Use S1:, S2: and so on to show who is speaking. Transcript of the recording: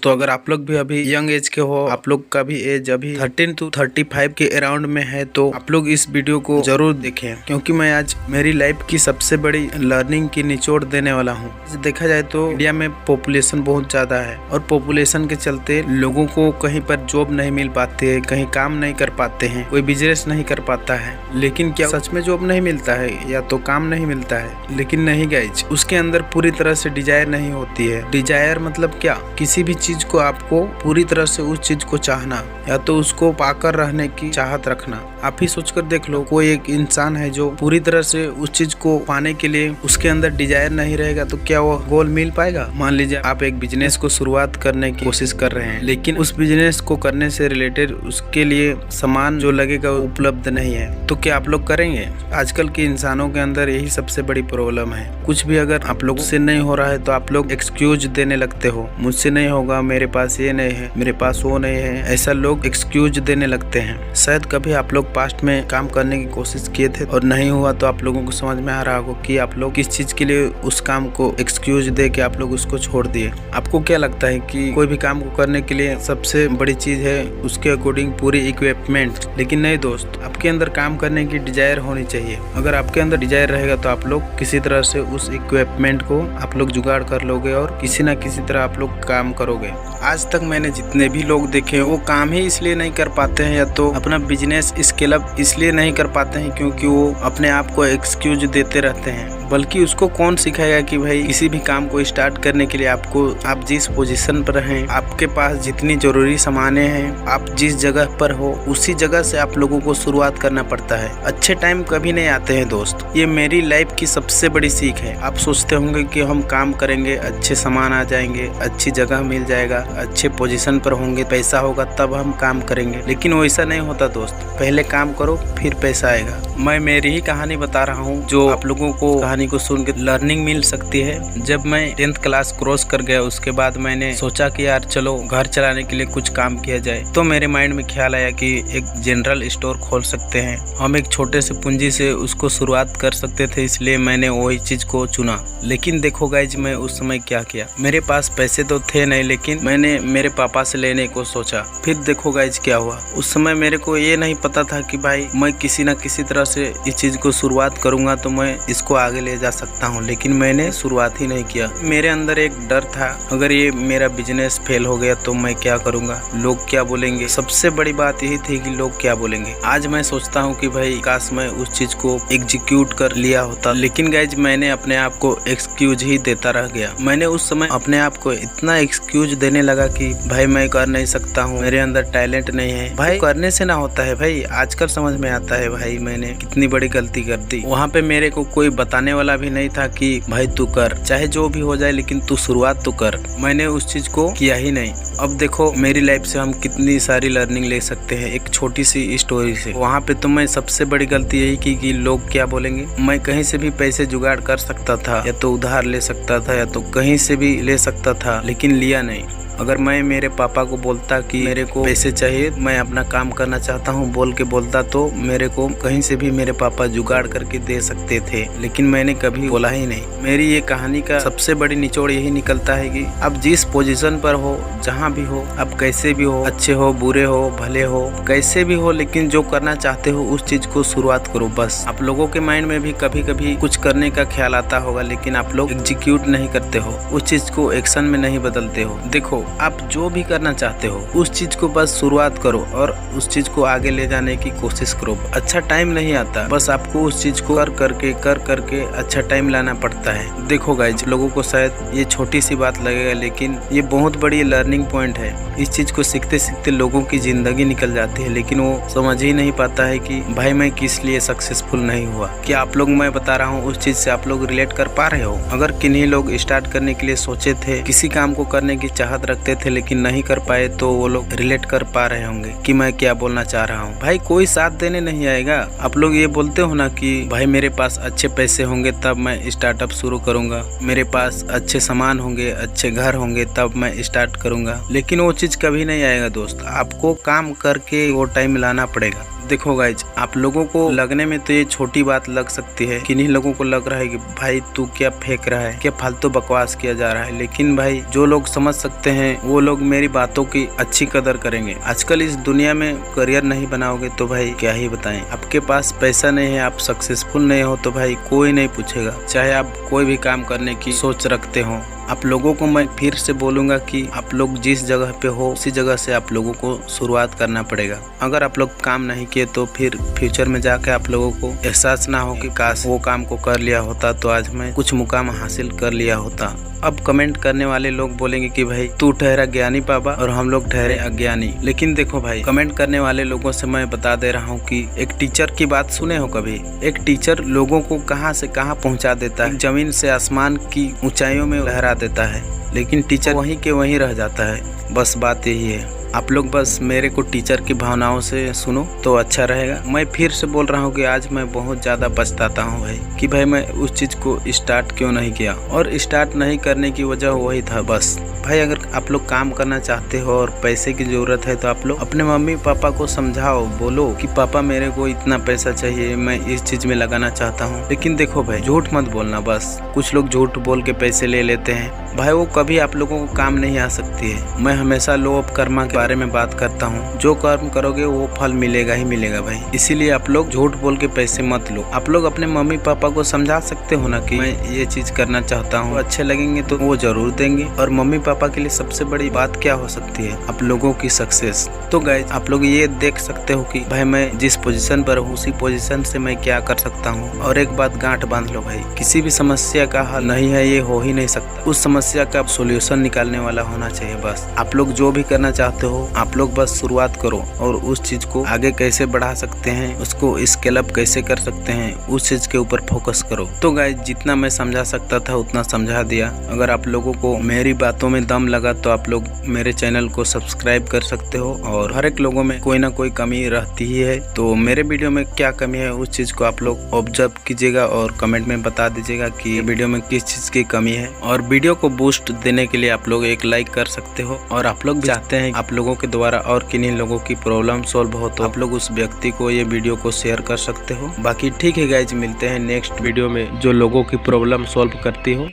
S1: तो अगर आप लोग भी अभी यंग एज के हो, आप लोग का भी एज अभी 13 to 35 के अराउंड में है, तो आप लोग इस वीडियो को जरूर देखें, क्योंकि मैं आज मेरी लाइफ की सबसे बड़ी लर्निंग की निचोड़ देने वाला हूँ। देखा जाए तो इंडिया में पॉपुलेशन बहुत ज्यादा है और पॉपुलेशन के चलते लोगों को कहीं पर जॉब नहीं मिल पाती है, कहीं काम नहीं कर पाते हैं, कोई बिजनेस नहीं कर पाता है। लेकिन क्या सच में जॉब नहीं मिलता है या तो काम नहीं मिलता है? लेकिन नहीं गाइज, उसके अंदर पूरी तरह से डिजायर नहीं होती है। डिजायर मतलब क्या? किसी भी चीज को आपको पूरी तरह से उस चीज को चाहना या तो उसको पाकर रहने की चाहत रखना। आप ही सोचकर देख लो, कोई एक इंसान है जो पूरी तरह से उस चीज को पाने के लिए उसके अंदर डिजायर नहीं रहेगा, तो क्या वो गोल मिल पाएगा? मान लीजिए आप एक बिजनेस को शुरुआत करने की कोशिश कर रहे हैं, लेकिन उस बिजनेस को करने से रिलेटेड उसके लिए सामान जो लगेगा उपलब्ध नहीं है, तो क्या आप लोग करेंगे? आजकल के इंसानों के अंदर यही सबसे बड़ी प्रॉब्लम है। कुछ भी अगर आप लोग से नहीं हो रहा है तो आप लोग एक्सक्यूज देने लगते हो, मुझसे नहीं होगा, मेरे पास ये नहीं है, मेरे पास वो नहीं है, ऐसा लोग एक्सक्यूज देने लगते हैं। शायद कभी आप लोग पास्ट में काम करने की कोशिश किए थे और नहीं हुआ, तो आप लोगों को समझ में आ रहा होगा कि आप लोग किस चीज के लिए उस काम को एक्सक्यूज दे के आप लोग उसको छोड़ दिए। आपको क्या लगता है कि कोई भी काम को करने के लिए सबसे बड़ी चीज है उसके अकॉर्डिंग पूरी इक्विपमेंट? लेकिन नहीं दोस्त, आपके अंदर काम करने की डिजायर होनी चाहिए। अगर आपके अंदर डिजायर रहेगा तो आप लोग किसी तरह से उस इक्विपमेंट को आप लोग जुगाड़ कर लोगे और किसी न किसी तरह आप लोग काम करोगे। आज तक मैंने जितने भी लोग देखे वो काम ही इसलिए नहीं कर पाते हैं या तो अपना बिजनेस स्केल अप इसलिए नहीं कर पाते हैं क्योंकि वो अपने आप को एक्सक्यूज देते रहते हैं। बल्कि उसको कौन सिखाएगा कि भाई किसी भी काम को स्टार्ट करने के लिए आपको, आप जिस पोजीशन पर हैं, आपके पास जितनी जरूरी सामानें हैं, आप जिस जगह पर हो उसी जगह से आप लोगों को शुरुआत करना पड़ता है। अच्छे टाइम कभी नहीं आते हैं दोस्त, ये मेरी लाइफ की सबसे बड़ी सीख है। आप सोचते होंगे कि हम काम करेंगे, अच्छे सामान आ जाएंगे, अच्छी जगह मिल जाएगा, अच्छे पोजीशन पर होंगे, पैसा होगा तब हम काम करेंगे, लेकिन वैसा नहीं होता दोस्त। पहले काम करो फिर पैसा आएगा। मैं मेरी ही कहानी बता रहा हूँ जो आप लोगों को कहानी को सुन के लर्निंग मिल सकती है। जब मैं 10th क्लास क्रॉस कर गया उसके बाद मैंने सोचा कि यार चलो घर चलाने के लिए कुछ काम किया जाए, तो मेरे माइंड में ख्याल आया कि एक जनरल स्टोर खोल सकते हैं, हम एक छोटे से पूंजी से उसको शुरुआत कर सकते थे, इसलिए मैंने वही चीज को चुना। लेकिन देखो गाइज, मैं उस समय क्या किया, मेरे पास पैसे तो थे नहीं, लेकिन मैंने मेरे पापा से लेने को सोचा। फिर देखो गाइज क्या हुआ, उस समय मेरे को ये नहीं पता था कि भाई मैं किसी न किसी तरह से इस चीज को शुरुआत करूंगा तो मैं इसको आगे ले जा सकता हूँ, लेकिन मैंने शुरुआत ही नहीं किया। मेरे अंदर एक डर था, अगर ये मेरा बिजनेस फेल हो गया तो मैं क्या करूंगा, लोग क्या बोलेंगे। सबसे बड़ी बात यही थी कि लोग क्या बोलेंगे। आज मैं सोचता हूँ कि भाई काश मैं उस चीज को एग्जीक्यूट कर लिया होता, लेकिन गाइज मैंने अपने आप को एक्सक्यूज ही देता रह गया। मैंने उस समय अपने आप को इतना एक्सक्यूज देने लगा कि भाई मैं कर नहीं सकता हूँ, मेरे अंदर टैलेंट नहीं है। भाई करने से ना होता है भाई, आजकल समझ में आता है भाई मैंने कितनी बड़ी गलती कर दी। वहाँ पे मेरे को कोई बताने वाला भी नहीं था कि भाई तू कर, चाहे जो भी हो जाए लेकिन तू शुरुआत तो कर। मैंने उस चीज को किया ही नहीं। अब देखो मेरी लाइफ से हम कितनी सारी लर्निंग ले सकते हैं एक छोटी सी स्टोरी से। वहाँ पे तो मैं सबसे बड़ी गलती यही की कि लोग क्या बोलेंगे। मैं कहीं से भी पैसे जुगाड़ कर सकता था, या तो उधार ले सकता था या तो कहीं से भी ले सकता था, लेकिन लिया नहीं। अगर मैं मेरे पापा को बोलता कि मेरे को पैसे चाहिए, मैं अपना काम करना चाहता हूँ बोल के बोलता, तो मेरे को कहीं से भी मेरे पापा जुगाड़ करके दे सकते थे, लेकिन मैंने कभी बोला ही नहीं। मेरी ये कहानी का सबसे बड़ी निचोड़ यही निकलता है कि आप जिस पोजीशन पर हो, जहाँ भी हो, आप कैसे भी हो, अच्छे हो, बुरे हो, भले हो, कैसे भी हो, लेकिन जो करना चाहते हो उस चीज को शुरुआत करो बस। आप लोगों के माइंड में भी कभी कभी कुछ करने का ख्याल आता होगा, लेकिन आप लोग एग्जीक्यूट नहीं करते हो, उस चीज को एक्शन में नहीं बदलते हो। देखो आप जो भी करना चाहते हो उस चीज को बस शुरुआत करो और उस चीज को आगे ले जाने की कोशिश करो। अच्छा टाइम नहीं आता, बस आपको उस चीज को कर करके अच्छा टाइम लाना पड़ता है। देखो गाइज, लोगों को शायद ये छोटी सी बात लगेगा, लेकिन ये बहुत बड़ी लर्निंग पॉइंट है। इस चीज को सीखते सीखते लोगों की जिंदगी निकल जाती है, लेकिन वो समझ ही नहीं पाता है कि भाई मैं किस लिए सक्सेसफुल नहीं हुआ। क्या आप लोग, मैं बता रहा हूँ उस चीज से आप लोग रिलेट कर पा रहे हो? अगर किन्हीं लोग स्टार्ट करने के लिए सोचे थे, किसी काम को करने की चाहत रखते थे लेकिन नहीं कर पाए, तो वो लोग रिलेट कर पा रहे होंगे कि मैं क्या बोलना चाह रहा हूँ। भाई कोई साथ देने नहीं आएगा। आप लोग ये बोलते हो ना कि भाई मेरे पास अच्छे पैसे होंगे तब मैं स्टार्टअप शुरू करूंगा, मेरे पास अच्छे सामान होंगे, अच्छे घर होंगे तब मैं स्टार्ट करूंगा, लेकिन वो चीज कभी नहीं आएगा दोस्त। आपको काम करके वो टाइम लाना पड़ेगा। देखो गाइज, आप लोगों को लगने में तो ये छोटी बात लग सकती है, किन्हीं लोगों को लग रहा है कि भाई तू क्या फेंक रहा है, क्या फालतू बकवास किया जा रहा है। लेकिन भाई जो लोग समझ सकते हैं वो लोग मेरी बातों की अच्छी कदर करेंगे। आजकल इस दुनिया में करियर नहीं बनाओगे तो भाई क्या ही बताएं। आपके पास पैसा नहीं है, आप सक्सेसफुल नहीं हो तो भाई कोई नहीं पूछेगा, चाहे आप कोई भी काम करने की सोच रखते हो। आप लोगों को मैं फिर से बोलूंगा कि आप लोग जिस जगह पे हो उसी जगह से आप लोगों को शुरुआत करना पड़ेगा। अगर आप लोग काम नहीं किए तो फिर फ्यूचर में जाके आप लोगों को एहसास ना हो कि काश वो काम को कर लिया होता तो आज मैं कुछ मुकाम हासिल कर लिया होता। अब कमेंट करने वाले लोग बोलेंगे कि भाई तू ठहरा ज्ञानी बाबा और हम लोग ठहरे अज्ञानी। लेकिन देखो भाई, कमेंट करने वाले लोगों से मैं बता दे रहा हूँ कि एक टीचर की बात सुने हो कभी? एक टीचर लोगों को कहाँ से कहाँ पहुँचा देता है, जमीन से आसमान की ऊंचाइयों में लहरा देता है, लेकिन टीचर वहीं के वहीं रह जाता है। बस बात यही है। आप लोग बस मेरे को टीचर की भावनाओं से सुनो तो अच्छा रहेगा। मैं फिर से बोल रहा हूँ कि आज मैं बहुत ज़्यादा पछताता हूँ भाई कि भाई मैं उस चीज़ को स्टार्ट क्यों नहीं किया, और स्टार्ट नहीं करने की वजह वही था बस। भाई अगर आप लोग काम करना चाहते हो और पैसे की ज़रूरत है तो आप लोग अपने मम्मी पापा को समझाओ, बोलो कि पापा मेरे को इतना पैसा चाहिए, मैं इस चीज़ में लगाना चाहता हूँ। लेकिन देखो भाई, झूठ मत बोलना। बस कुछ लोग झूठ बोल के पैसे ले लेते हैं भाई, वो कभी आप लोगों को काम नहीं आ सकती है। मैं हमेशा लॉ ऑफ कर्मा के बारे में बात करता हूँ। जो कर्म करोगे वो फल मिलेगा ही मिलेगा भाई। इसीलिए आप लोग झूठ बोल के पैसे मत लो। आप लोग अपने मम्मी पापा को समझा सकते हो ना कि मैं ये चीज करना चाहता हूँ, अच्छे लगेंगे तो वो जरूर देंगे। और मम्मी पापा के लिए सबसे बड़ी बात क्या हो सकती है? आप लोगों की सक्सेस। तो गाइस, आप लोग ये देख सकते हो कि भाई मैं जिस पोजीशन पर हूँ उसी पोजीशन से मैं क्या कर सकता हूँ। और एक बात गांठ बांध लो भाई, किसी भी समस्या का हल नहीं है, ये हो ही नहीं सकता। उस समस्या का सोल्यूशन निकालने वाला होना चाहिए। बस आप लोग जो भी करना चाहते हो आप लोग बस शुरुआत करो, और उस चीज को आगे कैसे बढ़ा सकते हैं, उसको स्केल अप कैसे कर सकते हैं, उस चीज के ऊपर फोकस करो। तो गाइस, जितना मैं समझा सकता था उतना समझा दिया। अगर आप लोगों को मेरी बातों में दम लगा तो आप लोग मेरे चैनल को सब्सक्राइब कर सकते हो। और हर एक लोगों में कोई ना कोई कमी रहती ही है, तो मेरे वीडियो में क्या कमी है उस चीज को आप लोग ऑब्जर्व कीजिएगा और कमेंट में बता दीजिएगा कि वीडियो में किस चीज की कमी है। और वीडियो को बूस्ट देने के लिए आप लोग एक लाइक कर सकते हो। और आप लोग चाहते हैं आप लोगों के द्वारा और किन्हीं लोगों की प्रॉब्लम सॉल्व हो तो आप लोग उस व्यक्ति को ये वीडियो को शेयर कर सकते हो। बाकी ठीक है गाइज, मिलते हैं नेक्स्ट वीडियो में जो लोगों की प्रॉब्लम सॉल्व करती हो।